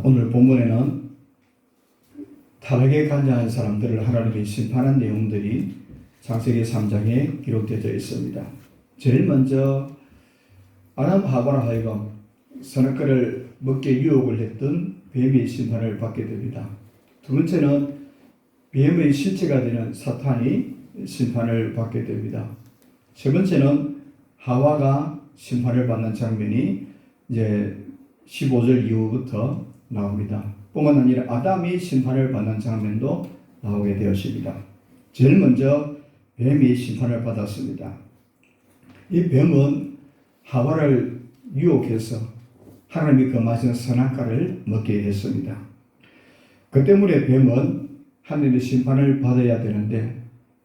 오늘 본문에는 타락에 관여한 사람들을 하나님이 심판한 내용들이 창세기 3장에 기록되어 있습니다. 제일 먼저 아담 하와로 하여금 선악과를 먹게 유혹을 했던 뱀의 심판을 받게 됩니다. 두 번째는 뱀의 실체가 되는 사탄이 심판을 받게 됩니다. 세 번째는 하와가 심판을 받는 장면이 이제 15절 이후부터 나옵니다. 뿐만 아니라 아담이 심판을 받는 장면도 나오게 되었습니다. 제일 먼저 뱀이 심판을 받았습니다. 이 뱀은 하와를 유혹해서 하나님이 금하신 선악과를 먹게 했습니다. 그 때문에 뱀은 하나님의 심판을 받아야 되는데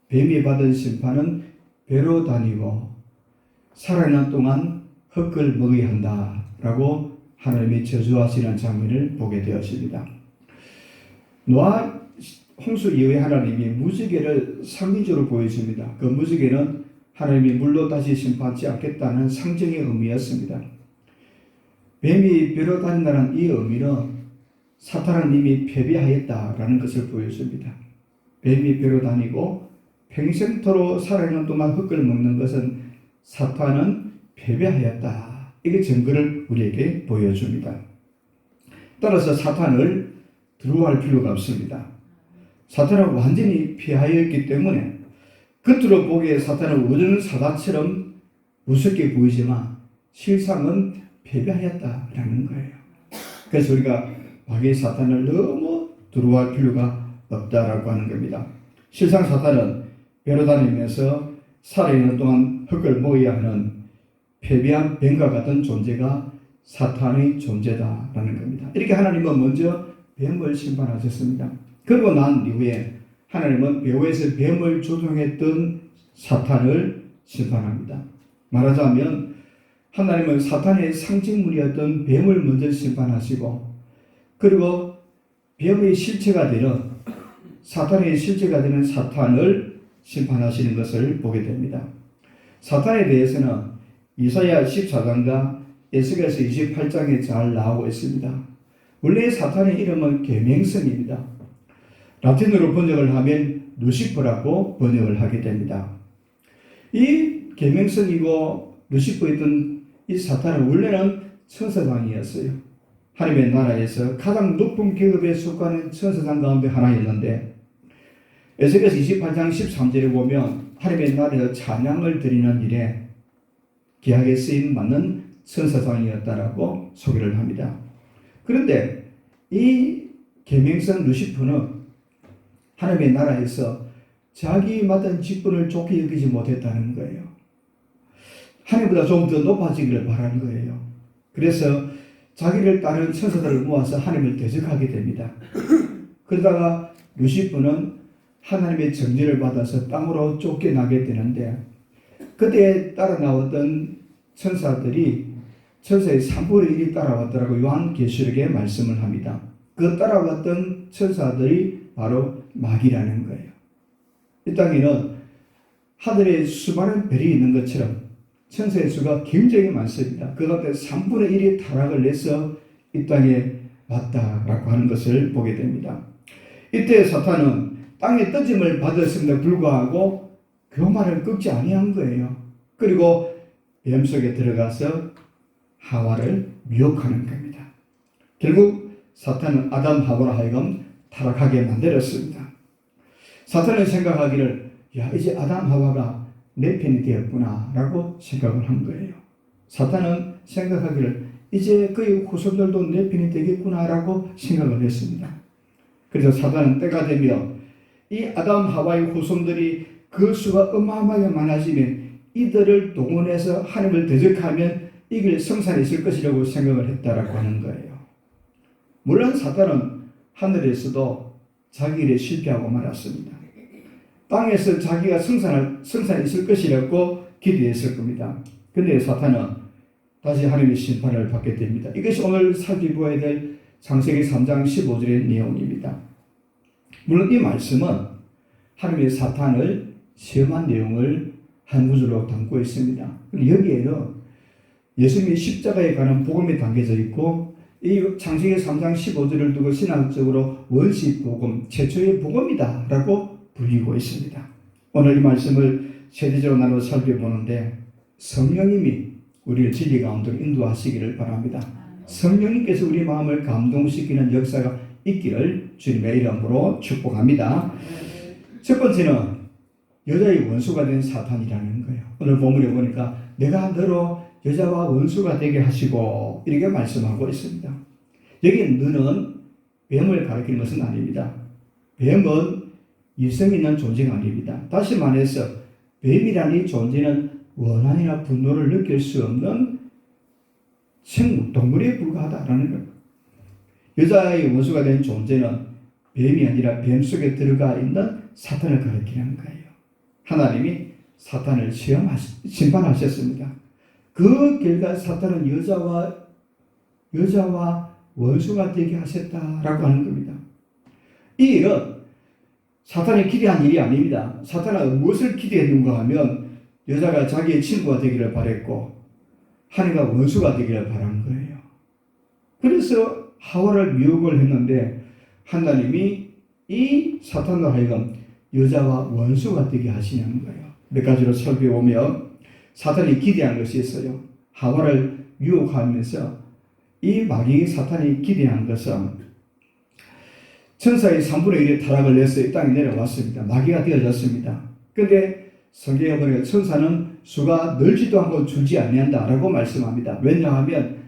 뱀이 받은 심판은 배로 다니고 살아있는 동안 흙을 먹어야 한다라고 하나님이 저주하시는 장면을 보게 되었습니다. 노아 홍수 이후에 하나님이 무지개를 상징적으로 보여줍니다. 그 무지개는 하나님이 물로 다시 심판하지 않겠다는 상징의 의미였습니다. 뱀이 배로 다닌다는 이 의미는 사탄은 이미 패배하였다라는 것을 보여줍니다. 뱀이 배로 다니고 평생토록 살아있는 동안 흙을 먹는 것은 사탄은 패배하였다. 이게 증거를 우리에게 보여줍니다. 따라서 사탄을 두려워할 필요가 없습니다. 사탄은 완전히 피하였기 때문에 겉으로 보기에 사탄은 우는 사자처럼 무섭게 보이지만 실상은 패배하였다라는 거예요. 그래서 우리가 마귀의 사탄을 너무 두려워할 필요가 없다라고 하는 겁니다. 실상 사탄은 배로 다니면서 살아있는 동안 흙을 먹어야 하는 패배한 뱀과 같은 존재가 사탄의 존재다라는 겁니다. 이렇게 하나님은 먼저 뱀을 심판하셨습니다. 그리고 난 이후에 하나님은 배후에서 뱀을 조종했던 사탄을 심판합니다. 말하자면 하나님은 사탄의 상징물이었던 뱀을 먼저 심판하시고 그리고 뱀의 실체가 되는 사탄의 실체가 되는 사탄을 심판하시는 것을 보게 됩니다. 사탄에 대해서는 이사야 14장과 에스겔서 28장에 잘 나오고 있습니다. 원래 사탄의 이름은 계명성입니다. 라틴어로 번역을 하면 루시퍼라고 번역을 하게 됩니다. 이 계명성이고 루시퍼였던 이 사탄은 원래는 천사장이었어요. 하나님의 나라에서 가장 높은 계급에 속하는 천사장 가운데 하나였는데 에스겔서 28장 13절에 보면 하나님의 나라에서 찬양을 드리는 일에 귀하게 쓰임 받는 천사장이었다라고 소개를 합니다. 그런데 이 계명성 루시퍼는 하나님의 나라에서 자기 맡은 직분을 좋게 여기지 못했다는 거예요. 하나님보다 좀 더 높아지기를 바라는 거예요. 그래서 자기를 따르는 천사들을 모아서 하나님을 대적하게 됩니다. 그러다가 루시퍼는 하나님의 정죄를 받아서 땅으로 쫓겨나게 되는데 그때 따라 나왔던 천사들이 천사의 3분의 1이 따라왔더라고 요한계시록에 말씀을 합니다. 그 따라왔던 천사들이 바로 마귀라는 거예요. 이 땅에는 하늘에 수많은 별이 있는 것처럼 천사의 수가 굉장히 많습니다. 그 가운데 3분의 1이 타락을 해서 이 땅에 왔다라고 하는 것을 보게 됩니다. 이때 사탄은 땅에 떠짐을 받았음에도 불구하고 교만을 꺾지 아니한 거예요. 그리고 뱀 속에 들어가서 하와를 미혹하는 겁니다. 결국 사탄은 아담 하와로 하여금 타락하게 만들었습니다. 사탄은 생각하기를 이제 아담 하와가 내 편이 되었구나 라고 생각을 한 거예요. 사탄은 생각하기를 이제 그의 후손들도 내 편이 되겠구나 라고 생각을 했습니다. 그래서 사탄은 때가 되면 이 아담 하와의 후손들이 그 수가 어마어마하게 많아지면 이들을 동원해서 하나님을 대적하면 이길 성산이 있을 것이라고 생각을 했다라고 하는 거예요. 물론 사탄은 하늘에서도 자기 일에 실패하고 말았습니다. 땅에서 자기가 성산이 있을 것이라고 기대했을 겁니다. 그런데 사탄은 다시 하나님의 심판을 받게 됩니다. 이것이 오늘 살펴보아야 될 창세기 3장 15절의 내용입니다. 물론 이 말씀은 하나님의 사탄을 시험한 내용을 한 구절로 담고 있습니다. 여기에는 예수님의 십자가에 관한 복음이 담겨져 있고 이 창세기 3장 15절을 두고 신학적으로 원시복음, 최초의 복음이다 라고 불리고 있습니다. 오늘 이 말씀을 세대적으로 나눠 살펴보는데 성령님이 우리를 진리 가운데로 인도하시기를 바랍니다. 성령님께서 우리 마음을 감동시키는 역사가 있기를 주님의 이름으로 축복합니다. 첫 번째는 여자의 원수가 된 사탄이라는 거예요. 오늘 본문에 보니까 내가 너로 여자와 원수가 되게 하시고 이렇게 말씀하고 있습니다. 여기 너는 뱀을 가리키는 것은 아닙니다. 뱀은 일성 있는 존재가 아닙니다. 다시 말해서 뱀이라는 이 존재는 원한이나 분노를 느낄 수 없는 생물, 동물에 불과하다라는 겁니다. 여자의 원수가 된 존재는 뱀이 아니라 뱀 속에 들어가 있는 사탄을 가리키는 거예요. 하나님이 사탄을 심판하셨습니다. 그 결과 사탄은 여자와 원수가 되게 하셨다라고 하는 겁니다. 이 일은 사탄이 기대한 일이 아닙니다. 사탄은 무엇을 기대했는가 하면 여자가 자기의 친구가 되기를 바랬고 하나가 원수가 되기를 바란 거예요. 그래서 하와를 미혹을 했는데 하나님이 이 사탄으로 하여금 여자와 원수가 되게 하시는 거예요. 몇 가지로 살펴보면 사탄이 기대한 것이 있어요. 하와를 유혹하면서 이 마귀 사탄이 기대한 것은 천사의 3분의 1의 타락을 내서 이 땅에 내려왔습니다. 마귀가 되어졌습니다. 그런데 성경에 보니까 천사는 수가 늘지도 않고 줄지 아니한다라고 말씀합니다. 왜냐하면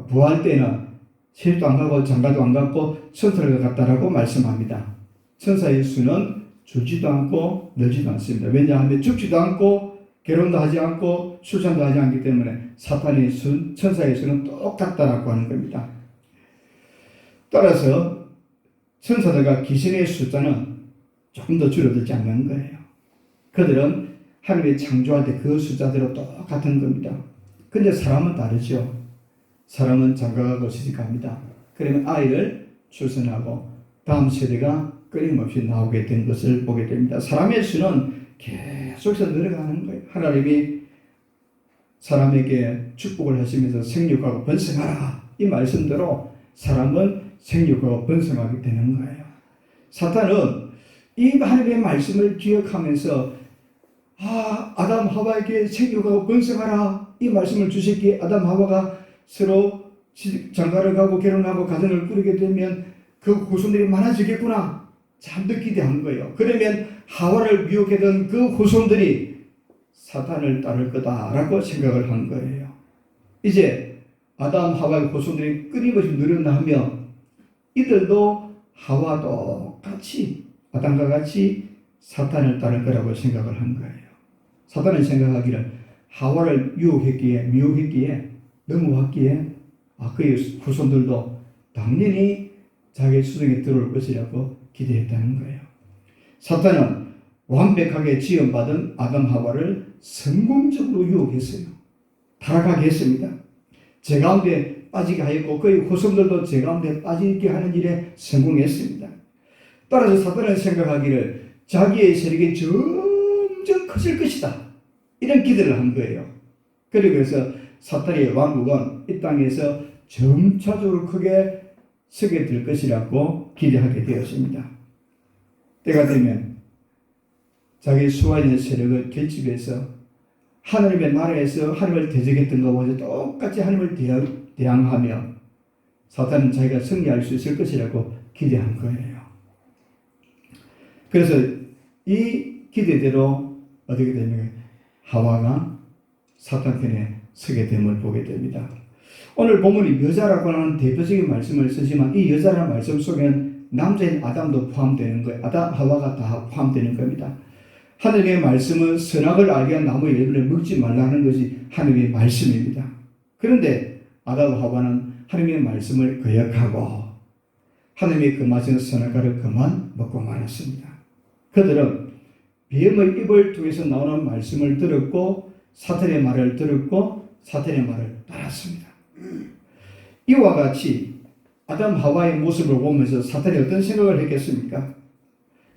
부활 때는 세일도 안 가고 장가도 안 갔고 천사를 갔다라고 말씀합니다. 천사의 수는 줄지도 않고 늘지도 않습니다. 왜냐하면 죽지도 않고 결혼도 하지 않고 출산도 하지 않기 때문에 사탄의 수, 천사의 수는 똑같다라고 하는 겁니다. 따라서 천사들과 귀신의 숫자는 조금 더 줄어들지 않는 거예요. 그들은 하나님이 창조할 때 그 숫자대로 똑같은 겁니다. 근데 사람은 다르죠. 사람은 장가가고 시집갑니다. 그러면 아이를 출산하고 다음 세대가 끊임없이 나오게 된 것을 보게 됩니다. 사람의 수는 계속해서 늘어가는 거예요. 하나님이 사람에게 축복을 하시면서 생육하고 번성하라 이 말씀대로 사람은 생육하고 번성하게 되는 거예요. 사탄은 이 하나님의 말씀을 기억하면서 아담 하와에게 생육하고 번성하라 이 말씀을 주셨기에 아담 하와가 서로 장가를 가고 결혼하고 가정을 꾸리게 되면 그 후손들이 많아지겠구나 잔뜩 기대한 거예요. 그러면 하와를 미혹했던 그 후손들이 사탄을 따를 거다라고 생각을 한 거예요. 이제 아담 하와의 후손들이 끊임없이 늘어나면 이들도 하와도 같이 아담과 같이 사탄을 따를 거라고 생각을 한 거예요. 사탄은 생각하기를 하와를 유혹했기에 미혹했기에 넘어왔기에 그의 후손들도 당연히 자기 수중에 들어올 것이라고 기대했다는 거예요. 사탄은 완벽하게 지원받은 아담 하와를 성공적으로 유혹했어요. 타락하게 했습니다. 제 가운데 빠지게 하였고 그의 후손들도 제 가운데 빠지게 하는 일에 성공했습니다. 따라서 사탄은 생각하기를 자기의 세력이 점점 커질 것이다. 이런 기대를 한 거예요. 그래서 사탄의 왕국은 이 땅에서 점차적으로 크게 서게 될 것이라고 기대하게 되었습니다. 때가 되면 자기 수와 있는 세력을 결집해서 하나님의 나라에서 하나님을 대적했던 것과 똑같이 하나님을 대항하며 사탄은 자기가 승리할 수 있을 것이라고 기대한 거예요. 그래서 이 기대대로 어떻게 되면 하와가 사탄 편에 서게 됨을 보게 됩니다. 오늘 본문이 여자라고 하는 대표적인 말씀을 쓰지만 이 여자라는 말씀 속에는 남자인 아담도 포함되는 거예요. 아담, 하와가 다 포함되는 겁니다. 하나님의 말씀은 선악을 알게 한 나무의 열매를 먹지 말라는 것이 하나님의 말씀입니다. 그런데 아담, 하와는 하나님의 말씀을 거역하고 하나님의 금하신 선악과를 그만 먹고 말았습니다. 그들은 뱀의 입을 통해서 나오는 말씀을 들었고 사탄의 말을 들었고 사탄의 말을 따랐습니다. 이와 같이 아담 하와의 모습을 보면서 사탄이 어떤 생각을 했겠습니까?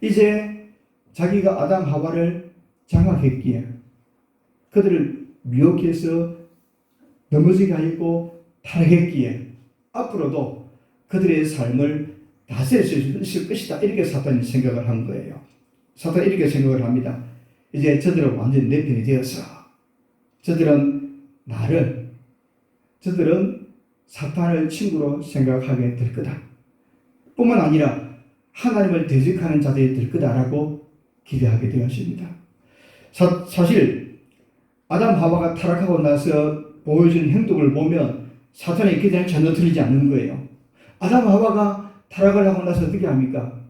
이제 자기가 아담 하와를 장악했기에 그들을 미혹해서 넘어지게 하였고 타락했기에 앞으로도 그들의 삶을 다스릴 수 있을 것이다. 이렇게 사탄이 생각을 한 거예요. 사탄이 이렇게 생각을 합니다. 이제 저들은 완전히 내 편이 되어서 저들은 사탄을 친구로 생각하게 될 거다. 뿐만 아니라 하나님을 대적하는 자들이 될 거다라고 기대하게 되었습니다. 사실 아담 하와가 타락하고 나서 보여준 행동을 보면 사탄의 기대는 전혀 틀리지 않는 거예요. 아담 하와가 타락을 하고 나서 어떻게 합니까?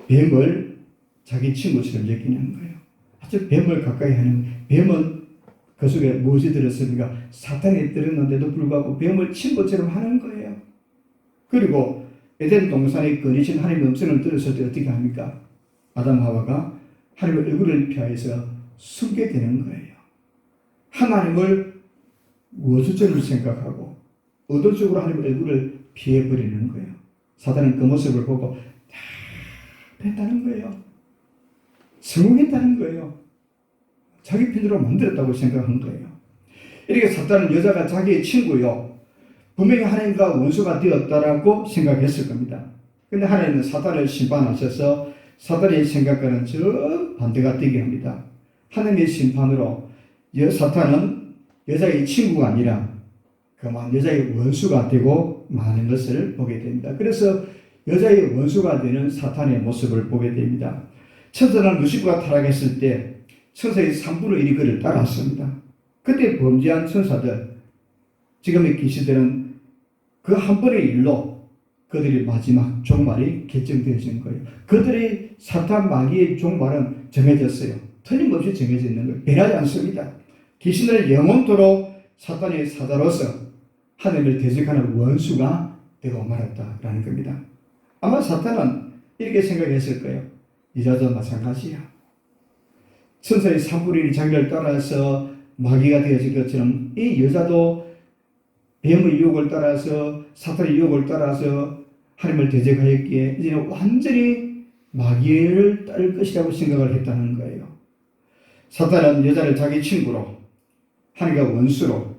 뱀을 자기 친구처럼 여기는 거예요. 아주 뱀을 가까이 하는, 뱀은 그 속에 무엇이 들었습니까? 사탄이 들었는데도 불구하고 뱀을 친구처럼 하는 거예요. 그리고 에덴 동산에 거니신 하나님의 음성을 들었을 때 어떻게 합니까? 아담 하와가 하나님의 얼굴을 피하여서 숨게 되는 거예요. 하나님을 원수처럼 생각하고 의도적으로 하나님의 얼굴을 피해버리는 거예요. 사탄은 그 모습을 보고 다 했다는 거예요. 성공했다는 거예요. 자기 편으로 만들었다고 생각한 거예요. 이렇게 사탄은 여자가 자기의 친구요, 분명히 하나님과 원수가 되었다라고 생각했을 겁니다. 그런데 하나님은 사탄을 심판하셔서 사탄의 생각과는 정반대가 되게 합니다. 하나님의 심판으로 사탄은 여자의 친구가 아니라 그만 여자의 원수가 되고 마는 것을 보게 됩니다. 그래서 여자의 원수가 되는 사탄의 모습을 보게 됩니다. 천사는 루시퍼가 타락했을 때 천사의 3분의 1이 그를 따랐습니다. 그때 범죄한 천사들, 지금의 귀신들은 그 한 번의 일로 그들의 마지막 종말이 결정되어진 거예요. 그들의 사탄 마귀의 종말은 정해졌어요. 틀림없이 정해져 있는 거예요. 변하지 않습니다. 귀신을 영원토록 사탄의 사자로서 하나님을 대적하는 원수가 되고 말았다라는 겁니다. 아마 사탄은 이렇게 생각했을 거예요. 여자도 마찬가지야. 천사의 3분의 1이 자기를 따라서 마귀가 되어진 것처럼 이 여자도 뱀의 유혹을 따라서 사탄의 유혹을 따라서 하나님을 대적하였기에 이제는 완전히 마귀를 따를 것이라고 생각을 했다는 거예요. 사탄은 여자를 자기 친구로, 하나님과 원수로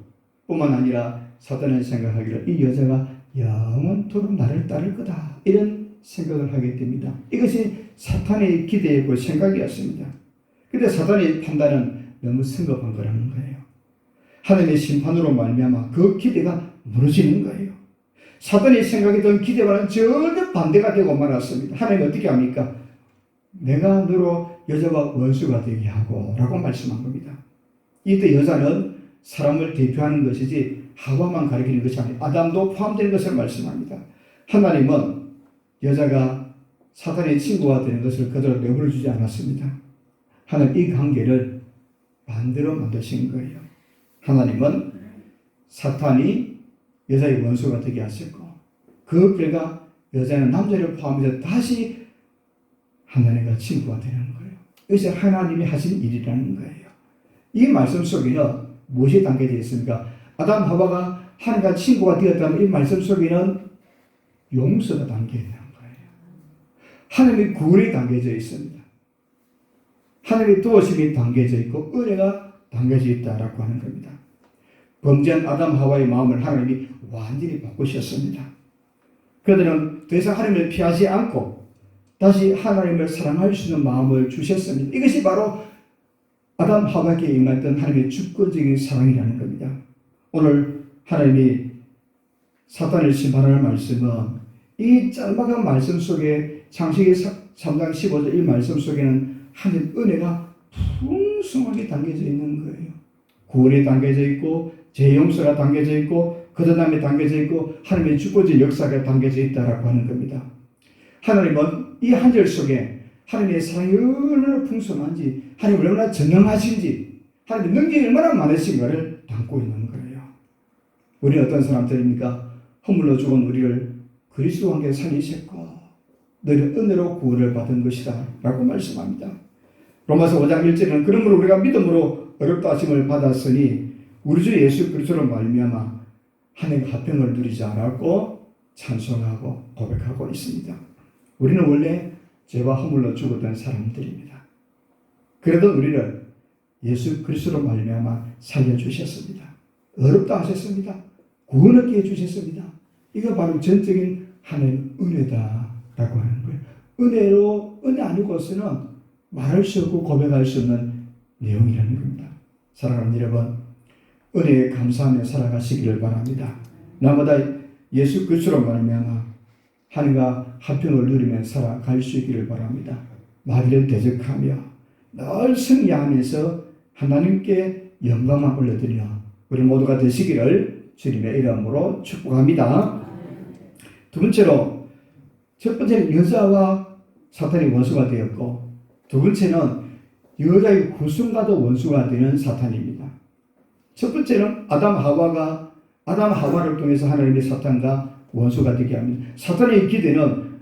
뿐만 아니라 사탄은 생각하기를 이 여자가 영원토록 나를 따를 거다, 이런 생각을 하게 됩니다. 이것이 사탄의 기대였고 생각이었습니다. 그런데 사탄의 판단은 너무 성급한 거라는 거예요. 하나님의 심판으로 말미암아 그 기대가 무너지는 거예요. 사탄이 생각했던 기대와는 전혀 반대가 되고 말았습니다. 하나님은 어떻게 합니까? 내가 너로 여자와 원수가 되게 하고 라고 말씀한 겁니다. 이때 여자는 사람을 대표하는 것이지 하와만 가리키는 것이 아니라 아담도 포함된 것을 말씀합니다. 하나님은 여자가 사탄의 친구가 되는 것을 그대로 내버려 주지 않았습니다. 하나님 이 관계를 반대로 만드신 거예요. 하나님은 사탄이 여자의 원수가 되게 하셨고 그 결과 여자는 남자를 포함해서 다시 하나님과 친구가 되는 거예요. 이것이 하나님이 하신 일이라는 거예요. 이 말씀 속에는 무엇이 담겨져 있습니까? 아담 하와가 하나님과 친구가 되었다면 이 말씀 속에는 용서가 담겨져 있는 거예요. 하나님의 구원이 담겨져 있습니다. 하나님의 도우심이 담겨져 있고 은혜가 담겨져 있다라고 하는 겁니다. 범죄한 아담 하와의 마음을 하나님이 완전히 바꾸셨습니다. 그들은 더 이상 하나님을 피하지 않고 다시 하나님을 사랑할 수 있는 마음을 주셨습니다. 이것이 바로 아담 하와에게 임했던 하나님의 주권적인 사랑이라는 겁니다. 오늘 하나님이 사탄을 심판하는 말씀은 이 짤막한 말씀 속에 창세기 3장 15절 이 말씀 속에는 하나님 은혜가 풍성하게 담겨져 있는 거예요. 구원이 담겨져 있고 죄 용서가 담겨져 있고 거듭남이 담겨져 있고 하나님의 주권적 역사가 담겨져 있다라고 하는 겁니다. 하나님은 이 한 절 속에 하나님의 사랑이 얼마나 풍성한지, 하나님이 얼마나 전능하신지, 하나님의 능력이 얼마나 많으신가를 담고 있는 거예요. 우리는 어떤 사람들입니까? 허물로 죽은 우리를 그리스도와 함께 살리셨고 너희는 은혜로 구원을 받은 것이다 라고 말씀합니다. 로마서 5장 1절에는 그러므로 우리가 믿음으로 어렵다 하심을 받았으니 우리 주 예수 그리스도로 말미암아 하나님의 화평을 누리자라고 찬송하고 고백하고 있습니다. 우리는 원래 죄와 허물로 죽었던 사람들입니다. 그래도 우리를 예수 그리스도로 말미암아 살려주셨습니다. 어렵다 하셨습니다. 구원 얻게 해주셨습니다. 이거 바로 전적인 하나님의 은혜다라고 하는 거예요. 은혜 아니고서는 말할 수 없고 고백할 수 없는 내용이라는 겁니다. 사랑하는 여러분, 은혜에 감사하며 살아가시기를 바랍니다. 나보다 예수 그리스도로 말미암아 하늘과 화평을 누리며 살아갈 수 있기를 바랍니다. 마귀를 대적하며 늘 승리하면서 하나님께 영광만 올려드리며 우리 모두가 되시기를 주님의 이름으로 축복합니다. 두 번째로, 첫 번째는 여자와 사탄이 원수가 되었고, 두 번째는 여자의 후손과도 원수가 되는 사탄입니다. 첫 번째는 아담 하와를 통해서 하나님의 사탄과 원수가 되게 합니다. 사탄의 기대는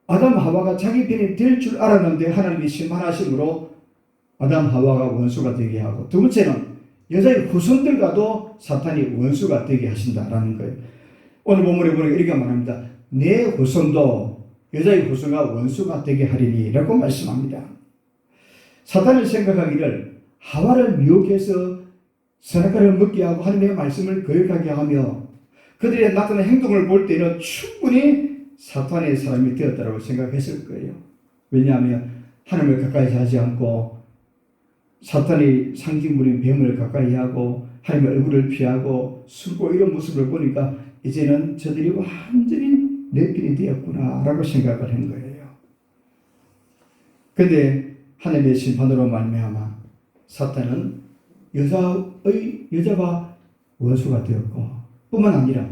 아담 하와가 자기 편이 될 줄 알았는데 하나님이 심판하심으로 아담 하와가 원수가 되게 하고, 두 번째는 여자의 후손들과도 사탄이 원수가 되게 하신다라는 거예요. 오늘 본문에 보니까 이렇게 말합니다. 내 후손도 여자의 후손과 원수가 되게 하리니 라고 말씀합니다. 사탄은 생각하기를 하와를 미혹해서 선악과를 먹게 하고 하나님의 말씀을 거역하게 하며 그들의 나타난 행동을 볼 때는 충분히 사탄의 사람이 되었다고 생각했을 거예요. 왜냐하면 하나님을 가까이 하지 않고 사탄의 상징물인 뱀을 가까이 하고 하나님의 얼굴을 피하고 숨고 이런 모습을 보니까 이제는 저들이 완전히 내 편이 되었구나 라고 생각을 한 거예요. 그런데 하나님의 심판으로 말미암아 사탄은 여자와 원수가 되었고 뿐만 아니라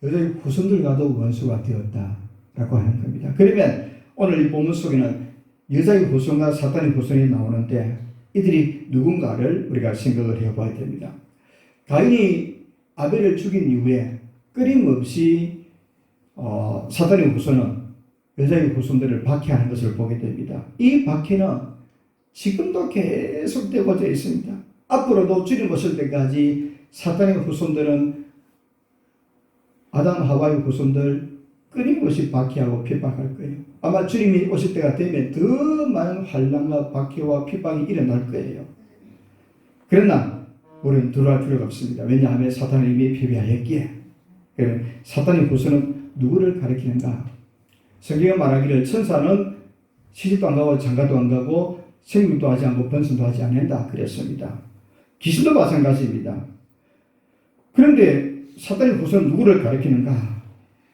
여자의 후손들과도 원수가 되었다라고 하는 겁니다. 그러면 오늘 이 본문 속에는 여자의 후손과 사탄의 후손이 나오는데 이들이 누군가를 우리가 생각을 해봐야 됩니다. 가인이 아벨을 죽인 이후에 끊임없이 사탄의 후손은 여자의 후손들을 박해하는 것을 보게 됩니다. 이 박해는 지금도 계속되고자 있습니다. 앞으로도 주님 오실 때까지 사탄의 후손들은 아담 하와의 후손들 끊임없이 박해하고 핍박할 거예요. 아마 주님이 오실 때가 되면 더 많은 환난과 박해와 핍박이 일어날 거예요. 그러나 우리는 두려워할 필요가 없습니다. 왜냐하면 사탄은 이미 패배하였기에. 그러면 사탄의 후손은 누구를 가리키는가? 성경에 말하기를 천사는 시집도 안 가고 장가도 안 가고 생육도 하지 않고 번성도 하지 않는다 그랬습니다. 귀신도 마찬가지입니다. 그런데 사탄의 후손은 누구를 가리키는가?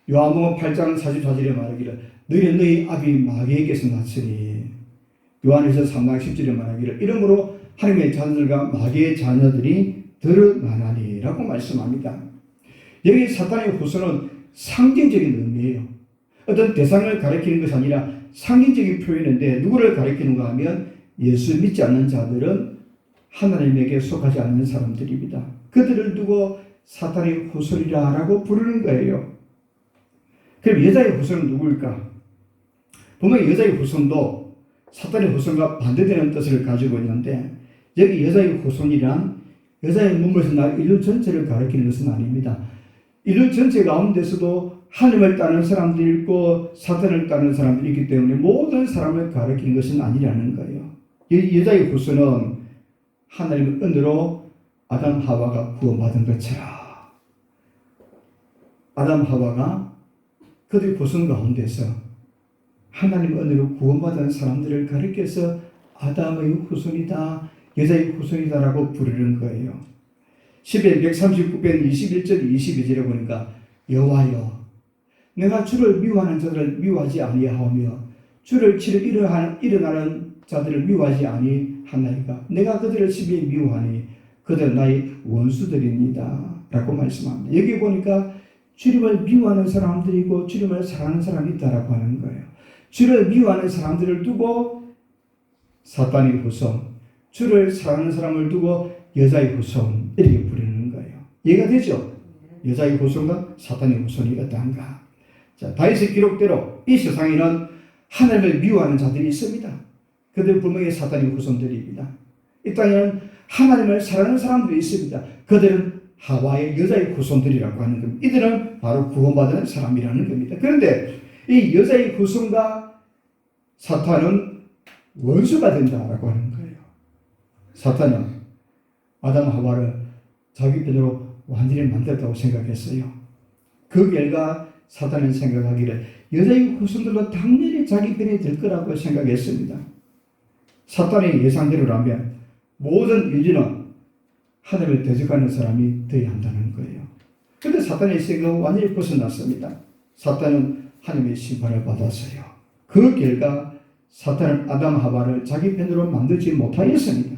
요한복음 8장 44절에 말하기를 너희는 너희 아비 마귀에게서 났으니, 요한에서 3장 10절에 말하기를 이러므로 하나님의 자녀들과 마귀의 자녀들이 드러나나니 라고 말씀합니다. 여기 사탄의 후손은 상징적인 의미예요. 어떤 대상을 가리키는 것이 아니라 상징적인 표현인데 누구를 가리키는가 하면 예수 믿지 않는 자들은 하나님에게 속하지 않는 사람들입니다. 그들을 두고 사탄의 후손이라 라고 부르는 거예요. 그럼 여자의 후손은 누구일까? 분명히 여자의 후손도 사탄의 후손과 반대되는 뜻을 가지고 있는데 여기 여자의 후손이란 여자의 몸에서 날 인류 전체를 가리키는 것은 아닙니다. 인류 전체 가운데서도 하나님을 따르는 사람들이 있고 사탄을 따르는 사람들이 있기 때문에 모든 사람을 가리키는 것은 아니라는 거예요. 이 여자의 후손은 하나님의 은혜로 아담 하와가 구원받은 것처럼 아담 하와가 그들의 후손 가운데서 하나님의 은혜로 구원받은 사람들을 가리켜서 아담의 후손이다, 여자의 후손이다라고 부르는 거예요. 시편 139편 21절 22절에 보니까 여호와여 내가 주를 미워하는 자들을 미워하지 아니하오며 주를 치러 일어나는 자들을 미워하지 아니하나이까 내가 그들을 심히 미워하니 그들은 나의 원수들입니다 라고 말씀합니다. 여기 보니까 주님을 미워하는 사람들이고 주님을 사랑하는 사람이 있다라고 하는 거예요. 주를 미워하는 사람들을 두고 사탄의 후손, 주를 사랑하는 사람을 두고 여자의 후손 이렇게 부르는 거예요. 이해가 되죠? 여자의 후손과 사탄의 후손이 어떠한가? 자, 다윗의 기록대로 이 세상에는 하나님을 미워하는 자들이 있습니다. 그들 분명히 사탄의 후손들입니다. 이 땅에는 하나님을 사랑하는 사람들이 있습니다. 그들은 하와의 여자의 후손들이라고 하는 겁니다. 이들은 바로 구원받은 사람이라는 겁니다. 그런데 이 여자의 후손과 사탄은 원수가 된다라고 하는 거예요. 사탄은 아담 하와를 자기 편으로 완전히 만들었다고 생각했어요. 그 결과 사탄은 생각하기를 여자의 후손들도 당연히 자기 편이 될 거라고 생각했습니다. 사탄의 예상대로라면 모든 인류는 하나님을 대적하는 사람이 되어야 한다는 거예요. 그런데 사탄의 생각은 완전히 벗어났습니다. 사탄은 하나님의 심판을 받았어요. 그 결과 사탄은 아담 하와를 자기 편으로 만들지 못하였습니다.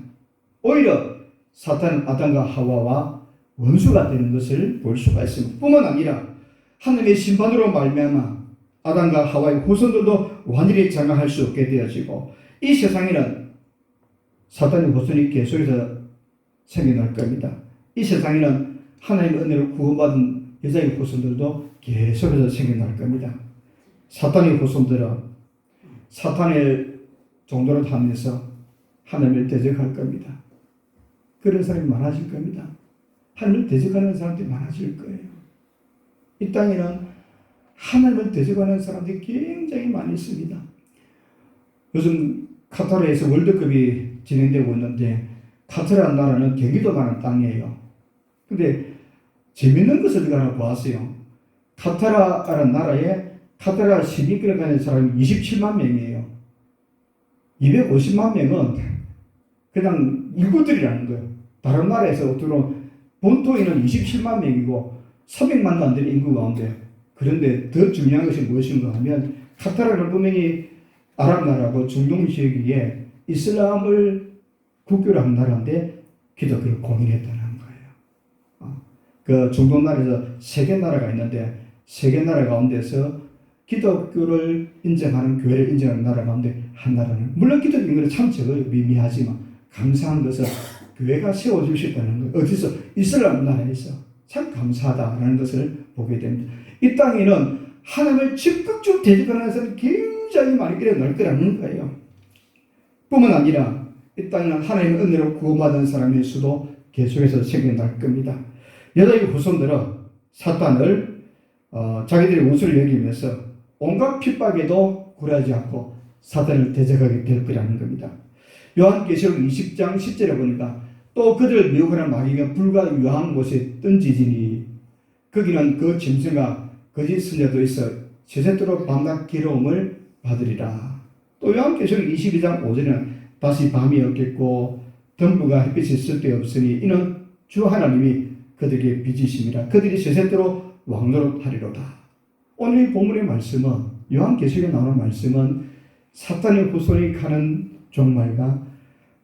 오히려 사탄은 아담과 하와와 원수가 되는 것을 볼 수가 있습니다. 뿐만 아니라 하나님의 심판으로 말미암아 아담과 하와의 후손들도 완전히 장악할 수 없게 되어지고 이 세상에는 사탄의 후손이 계속해서 생겨날 겁니다. 이 세상에는 하나님의 은혜로 구원받은 여자의 후손들도 계속해서 생겨날 겁니다. 사탄의 후손들은 사탄의 종도를 하면서 하나님을 대적할 겁니다. 그런 사람이 많아질 겁니다. 하나님을 대적하는 사람들이 많아질 거예요. 이 땅에는 하나님을 대적하는 사람들이 굉장히 많이 있습니다. 요즘 카타르에서 월드컵이 진행되고 있는데 카타르라는 나라는 경기도 많은 땅이에요. 근데 재밌는 것을 제가 하나 보았어요. 카타르라는 나라에 카타르 시민권을 가진 사람이 27만 명이에요. 250만 명은 그냥 일구들이라는 거예요. 다른 나라에서 들어온 본토인은 27만 명이고 300만도 안 되는 인구 가운데, 그런데 더 중요한 것이 무엇인가 하면 카타르는 분명히 아랍 나라고 중동 지역에 이슬람을 국교로 한 나라인데 기독교를 공인했다는 거예요. 그 중동 나라에서 세 개 나라가 있는데 세 개 나라 가운데서 기독교를 인정하는 교회를 인정하는 나라 가운데 한 나라는, 물론 기독교 인구는 참 적어요. 미미하지만 감사한 것은 교회가 세워주셨다는 거예요. 어디서? 이슬람 나라에서. 참 감사하다라는 것을 보게 됩니다. 이 땅에는 하나님을 적극적으로 대적하는 사람이 굉장히 많이 일어날 거라는 거예요. 뿐만 아니라 이 땅에는 하나님의 은혜로 구원받은 사람의 수도 계속해서 생겨날 겁니다. 여자의 후손들은 사탄을 자기들의 원수를 여기면서 온갖 핍박에도 굴하지 않고 사탄을 대적하게 될 거라는 겁니다. 요한계시록 20장 10절에 보니까 또 그들을 미혹하는 마귀가 불과 유황 곳에 던지지니 거기는 그 짐승과 거짓 선자도 있어 세세토록 밤낮 괴로움을 받으리라. 또 요한계시록 22장 5절에는 다시 밤이 없겠고 덤불과 햇빛이 쓸데없으니 이는 주 하나님이 그들에게 빚이심이라. 그들이 세세토록 왕노릇하리로다. 오늘 이 본문의 말씀은, 요한계시록에 나오는 말씀은 사탄의 후손이 가는 종말과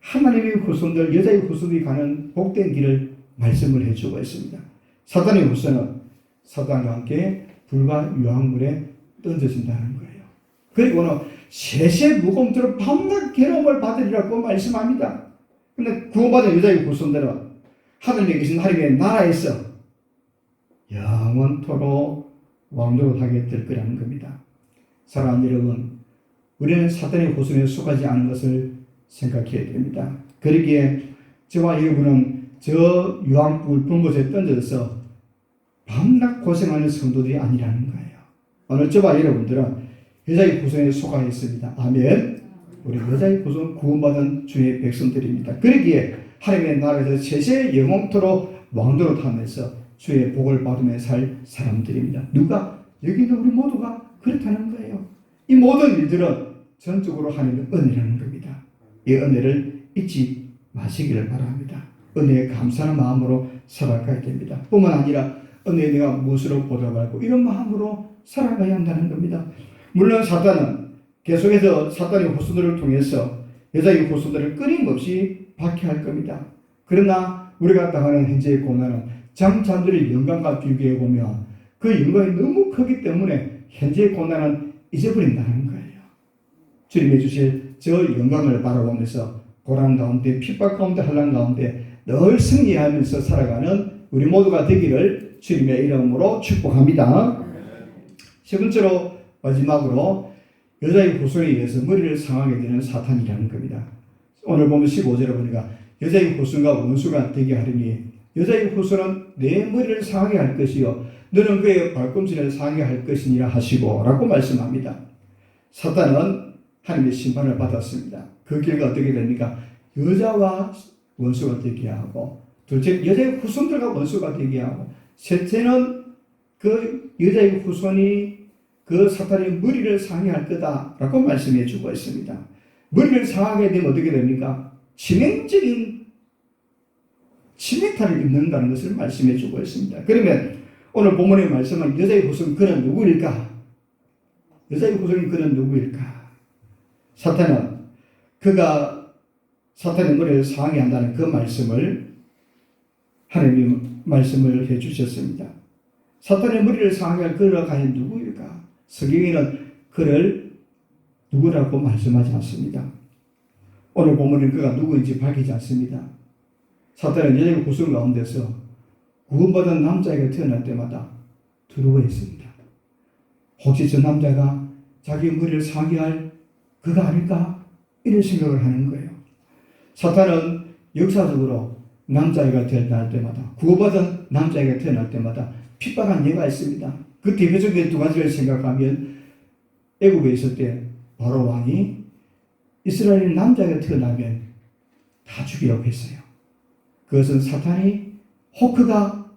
하나님의 후손들, 여자의 후손이 가는 복된 길을 말씀을 해주고 있습니다. 사탄의 후손은 사탄과 함께 불과 유황물에 던져진다는 거예요. 그리고는 세세 무공처럼 밤낮 괴로움을 받으리라고 말씀합니다. 그런데 구원받은 여자의 후손들은 하늘에 계신 하나님의 나라에서 영원토록 왕노릇하게 될 거라는 겁니다. 사랑하는 여러분, 우리는 사탄의 후손에 속하지 않은 것을 생각해야 됩니다. 그러기에 저와 여러분은 저 유황불 불못에 던져서 밤낮 고생하는 성도들이 아니라는 거예요. 오늘 저와 여러분들은 여자의 후손에 속하 있습니다. 아멘. 우리 여자의 후손 구원받은 주의 백성들입니다. 그러기에 하나님의 나라에서 세세 영원토록 왕노릇하면서 주의 복을 받으며 살 사람들입니다. 누가? 여기 있는 우리 모두가 그렇다는 거예요. 이 모든 일들은 전적으로 하나님의 은혜라는 겁니다. 이 은혜를 잊지 마시기를 바랍니다. 은혜에 감사하는 마음으로 살아가야 됩니다. 뿐만 아니라 은혜에 내가 무엇으로 보답하고 이런 마음으로 살아가야 한다는 겁니다. 물론 사탄은 계속해서 사탄의 후손들을 통해서 여자의 후손들을 끊임없이 박해할 겁니다. 그러나 우리가 당하는 현재의 고난은 장자들의 영광과 비교해보면 그 영광이 너무 크기 때문에 현재의 고난은 잊어버린다는 거예요. 주님이 주실 저 영광을 바라보면서 고난 가운데, 핍박 가운데, 환난 가운데 늘 승리하면서 살아가는 우리 모두가 되기를 주님의 이름으로 축복합니다. 세 번째로, 마지막으로 여자의 후손에 의해서 머리를 상하게 되는 사탄이라는 겁니다. 오늘 보면 15절에 보니까 여자의 후손과 원수가 되게 하리니 여자의 후손은 내 머리를 상하게 할 것이요 너는 그의 발꿈치를 상하게 할 것이니라 하시고 라고 말씀합니다. 사탄은 하나님의 심판을 받았습니다. 그 결과 어떻게 됩니까? 여자와 원수가 되게 하고, 둘째 여자의 후손들과 원수가 되게 하고, 셋째는 그 여자의 후손이 그 사탄의 머리를 상해할 거다라고 말씀해 주고 있습니다. 머리를 상하게 되면 어떻게 됩니까? 치명적인 치명타를 입는다는 것을 말씀해 주고 있습니다. 그러면 오늘 본문의 말씀은 여자의 후손 그는 누구일까? 여자의 후손인 그는 누구일까? 사탄은 그가 사탄의 머리를 상하게 한다는 그 말씀을 하나님이 말씀을 해 주셨습니다. 사탄의 머리를 상하게 할 그가 과연 누구일까? 성경에는 그를 누구라고 말씀하지 않습니다. 오늘 본문은 그가 누구인지 밝히지 않습니다. 사탄은 여자의 후손 가운데서 구원받은 남자에게 태어날 때마다 두려워 했습니다. 혹시 저 남자가 자기 머리를 상하게 할 그가 아닐까? 이런 생각을 하는 거예요. 사탄은 역사적으로 남자애가 태어날 때마다, 구원받은 남자애가 태어날 때마다 핍박한 예가 있습니다. 그 대표적인 두 가지를 생각하면 애굽에 있을 때 바로 왕이 이스라엘 남자애가 태어나면 다 죽이라고 했어요. 그것은 사탄이 혹 그가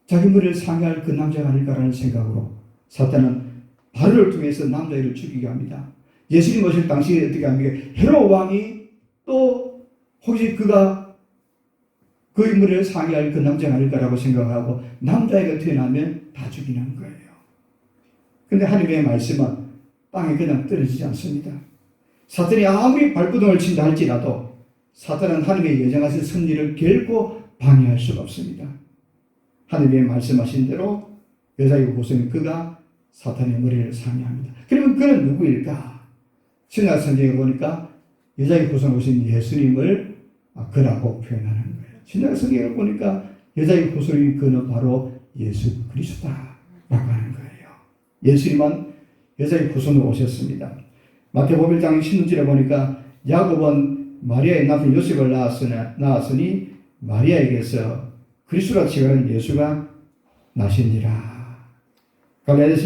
자기 머리를 상해할 그 남자가 아닐까라는 생각으로 사탄은 바로를 통해서 남자애를 죽이게 합니다. 예수님 오실 당시에 어떻게 합니까? 헤롯 왕이 또 혹시 그가 그의 머리를 상해할 그 남자가 아닐까라고 생각하고 남자애가 태어나면 다 죽이는 거예요. 근데 하나님의 말씀은 땅에 그냥 떨어지지 않습니다. 사탄이 아무리 발버둥을 친다 할지라도 사탄은 하나님의 예정하신 승리를 결코 방해할 수가 없습니다. 하나님의 말씀하신 대로 여자의 후손인 그가 사탄의 머리를 상해합니다. 그러면 그는 누구일까? 신약 성경에 보니까 여자의 후손 오신 예수님을 그라고 표현하는 거예요. 신약 성경을 보니까 여자의 후손인 그는 바로 예수 그리스도다라고 하는 거예요. 예수님은 여자의 후손으로 오셨습니다. 마태복음 1장 16절에 보니까 야곱은 마리아의 남편 요셉을 낳았으니 마리아에게서 그리스도라 치가는 예수가 나시니라. 갈라디아서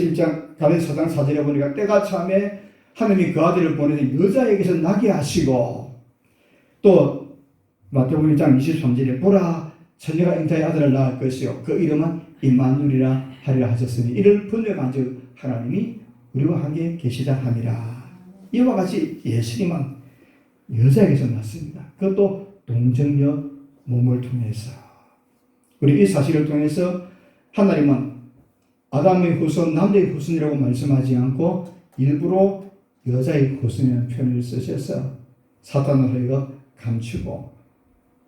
4장 4절에 보니까 때가 참에 하나님이 그 아들을 보내서 여자에게서 나게 하시고, 또 마태복음 1장 23절에 보라 처녀가 잉타의 아들을 낳을 것이요 그 이름은 임마누엘이라 하리라 하셨으니 이를 번역한 즉 하나님이 우리와 함께 계시다 함이라. 이와 같이 예수님은 여자에게서 났습니다. 그것도 동정녀 몸을 통해서. 우리 이 사실을 통해서 하나님은 아담의 후손, 남자의 후손이라고 말씀하지 않고 일부러 여자의 후손이라는 표현을 쓰셔서 사탄을 이거 감추고,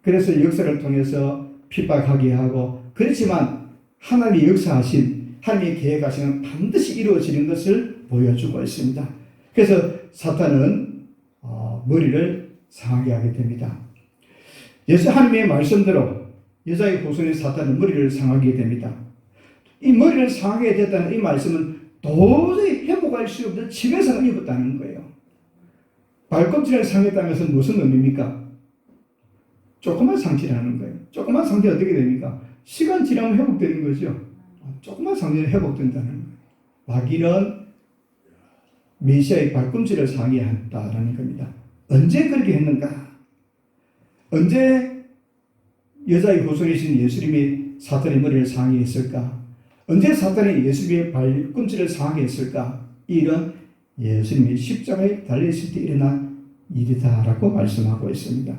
그래서 역사를 통해서 핍박하게 하고, 그렇지만 하나님이 역사하신, 하나님이 계획하시는 반드시 이루어지는 것을 보여주고 있습니다. 그래서 사탄은 머리를 상하게 하게 됩니다. 하나님의 말씀대로 여자의 후손인 사탄은 머리를 상하게 됩니다. 이 머리를 상하게 됐다는 이 말씀은 도저히 회복할 수 없는 치매상을 입었다는 거예요. 발꿈치를 상했다는 것은 무슨 의미입니까? 조그만 상처라는 거예요. 조그만 상처 어떻게 됩니까? 시간 지나면 회복되는 거죠. 조그만 상처는 회복된다는 거예요. 마귀는 메시아의 발꿈치를 상해한다라는 겁니다. 언제 그렇게 했는가? 언제 여자의 후손이신 예수님이 사탄의 머리를 상해했을까? 언제 사탄이 예수님의 발꿈치를 상해했을까? 이 일은 예수님이 십자가에 달려있을 때 일어난 일이다라고 말씀하고 있습니다.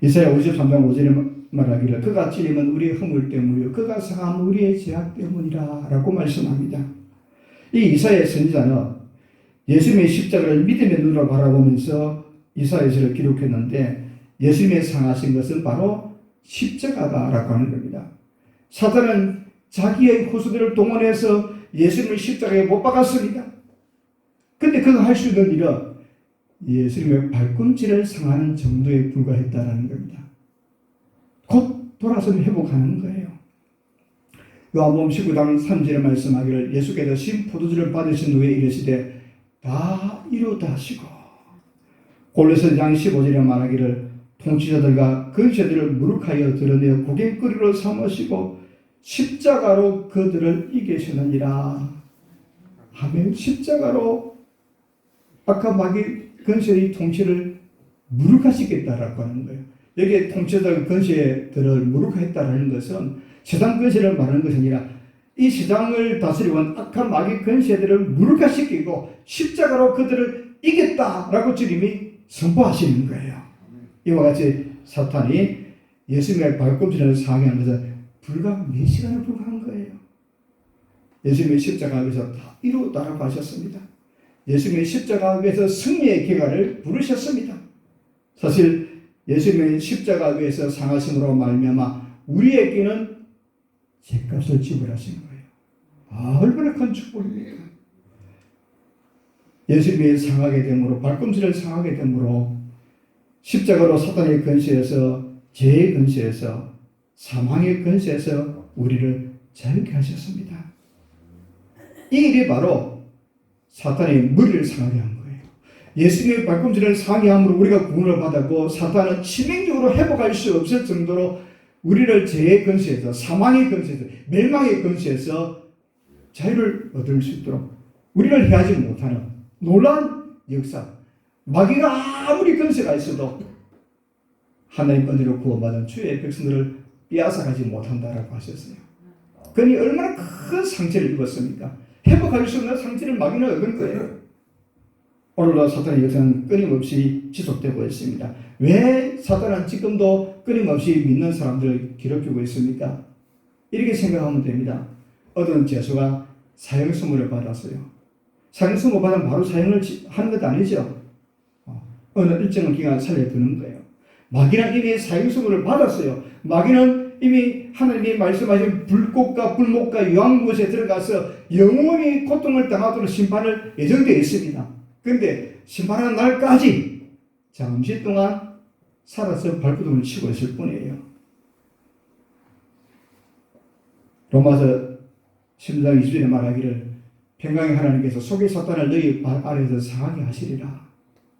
이사야 53장 5절에 말하기를 그가 찔림은 우리의 허물 때문이요 그가 상함은 우리의 죄악 때문이라 라고 말씀합니다. 이 이사야 선지자는 예수님의 십자가를 믿음의 눈으로 바라보면서 이사야서를 기록했는데 예수님의 상하신 것은 바로 십자가다라고 하는 겁니다. 사탄은 자기의 후손들을 동원해서 예수님을 십자가에 못 박았습니다. 근데 그가 할 수 있는 일은 예수님의 발꿈치를 상하는 정도에 불과했다라는 겁니다. 곧 돌아서 회복하는 거예요. 요한복음 19장 3절에 말씀하기를 예수께서 신 포도주를 받으신 후에 이르시되 다 이루다 하시고, 골로새장 15절에 말하기를 통치자들과 근세들을 무력하여 드러내어 고객거리로 삼으시고 십자가로 그들을 이기시느니라. 아멘. 십자가로 아까 마귀 근세의 통치를 무력화시켰다라고 하는 거예요. 여기에 통치자들 근세들을 무력화했다라는 것은 세상 근세를 말하는 것이 아니라 이 세상을 다스리고 악한 마귀 권세들을 무력화시키고 십자가로 그들을 이겼다라고 주님이 선포하시는 거예요. 이와 같이 사탄이 예수님의 발꿈치를 상하는 것은 불과 몇 시간에 불과한 거예요. 예수님의 십자가에서 다 이루었다라고 하셨습니다. 예수님의 십자가에서 승리의 기간을 부르셨습니다. 사실 예수님의 십자가에서 상하심으로 말미암아 우리에게는 죄값을 지불하신 거예요. 얼마나 큰 축복입니까? 예수님이 상하게 됨으로, 발꿈치를 상하게 됨으로 십자가로 사탄의 근세에서, 죄의 근세에서, 사망의 근세에서 우리를 자유케 하셨습니다. 이 일이 바로 사탄의 머리를 상하게 한 거예요. 예수님의 발꿈치를 상하게 함으로 우리가 구원을 받았고, 사탄은 치명적으로 회복할 수 없을 정도로 우리를 죄의 근세에서, 사망의 근세에서, 멸망의 근세에서 자유를 얻을 수 있도록 우리를 해하지 못하는 놀라운 역사. 마귀가 아무리 근세가 있어도 하나님 은혜로 구원받은 주의 백성들을 빼앗아가지 못한다라고 하셨어요. 그러니 얼마나 큰 상처를 입었습니까? 회복할 수 없는 상처를 마귀는 얻은 거예요. 오늘도 사탄의 역사는 끊임없이 지속되고 있습니다. 왜 사탄은 지금도 끊임없이 믿는 사람들을 괴롭히고 있습니까? 이렇게 생각하면 됩니다. 어떤 죄수가 사형 선고를 받았어요. 사형 선고 받으면 바로 사형을 하는 것도 아니죠. 어느 일정한 기간 살려두는 거예요. 마귀는 이미 사형 선고를 받았어요. 마귀는 이미 하나님이 말씀하신 불꽃과 불목과 유황곳에 들어가서 영원히 고통을 당하도록 심판을 예정되어 있습니다. 그런데 심판하는 날까지 잠시 동안 살아서 발버둥을 치고 있을 뿐이에요. 로마서 10장 20절에 말하기를 평강의 하나님께서 속히 사탄을 너희 발 아래에서 상하게 하시리라.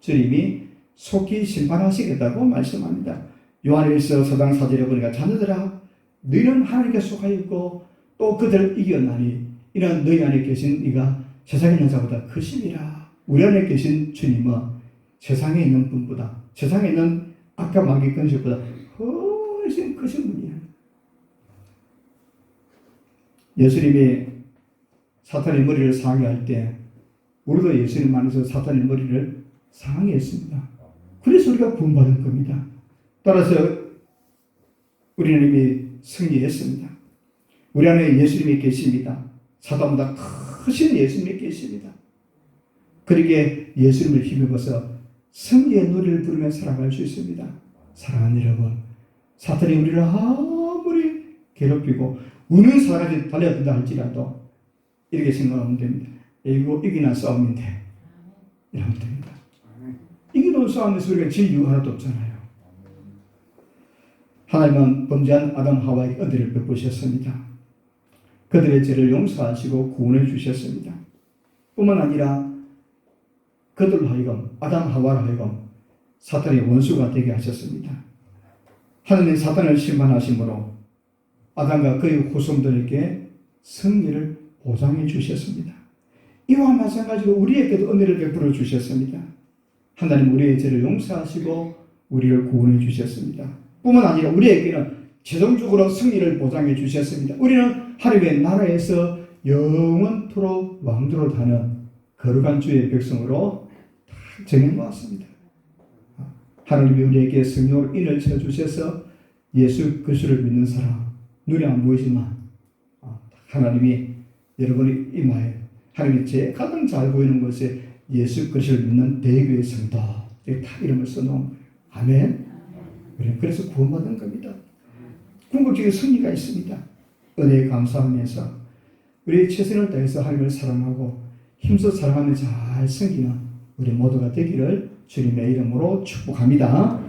주님이 속히 심판하시겠다고 말씀합니다. 요한일서 4장 4절에 보니까 자녀들아 너희는 하나님께 속하여 있고 또 그들을 이겼나니 이는 너희 안에 계신 이가 세상에 있는 자보다 크심이라. 우리 안에 계신 주님은 세상에 있는 분보다, 세상에 있는 악한 마귀 권세보다 훨씬 크신 분이에요. 예수님이 사탄의 머리를 상하게 할 때 우리도 예수님 안에서 사탄의 머리를 상하게 했습니다. 그래서 우리가 구원받은 겁니다. 따라서 우리는 이미 승리했습니다. 우리 안에 예수님이 계십니다. 사탄보다 크신 예수님이 계십니다. 그렇게 예수님을 힘입어서 승리의 노래를 부르며 살아갈 수 있습니다. 사랑하는 여러분, 사탄이 우리를 아무리 괴롭히고 우는 사람이 달려든다 할지라도 이렇게 생각하면 됩니다. 이거 이기나 싸움인데 이러면 됩니다. 이기는 싸움에서 우리가 질 이유가 하나도 없잖아요. 하나님은 범죄한 아담 하와에게 은혜를 베푸셨습니다. 그들의 죄를 용서하시고 구원해 주셨습니다. 뿐만 아니라 그들로 하여금, 아담 하와로 하여금 사탄의 원수가 되게 하셨습니다. 하나님 사탄을 심판하심으로 아담과 그의 후손들에게 승리를 보장해 주셨습니다. 이와 마찬가지로 우리에게도 은혜를 베풀어 주셨습니다. 하나님 우리의 죄를 용서하시고 우리를 구원해 주셨습니다. 뿐만 아니라 우리에게는 최종적으로 승리를 보장해 주셨습니다. 우리는 하나님의 나라에서 영원토록 왕도로 하는 거룩한 주의 백성으로 다 정해놓았습니다. 하나님이 우리에게 성령으로 인을 쳐주셔서 예수 그리스도를 믿는 사람, 눈에 안 보이지만 하나님이 여러분이 이마에 하나님이 제일 가장 잘 보이는 곳에 예수 그리스도를 믿는 대교의 성도 이렇게 다 이름을 써놓은 거예요. 아멘. 그래서 구원받은 겁니다. 궁극적인 승리가 있습니다. 은혜에 감사하면서 우리의 최선을 다해서 하나님을 사랑하고 힘써 사랑하며 잘 섬기는 우리 모두가 되기를 주님의 이름으로 축복합니다.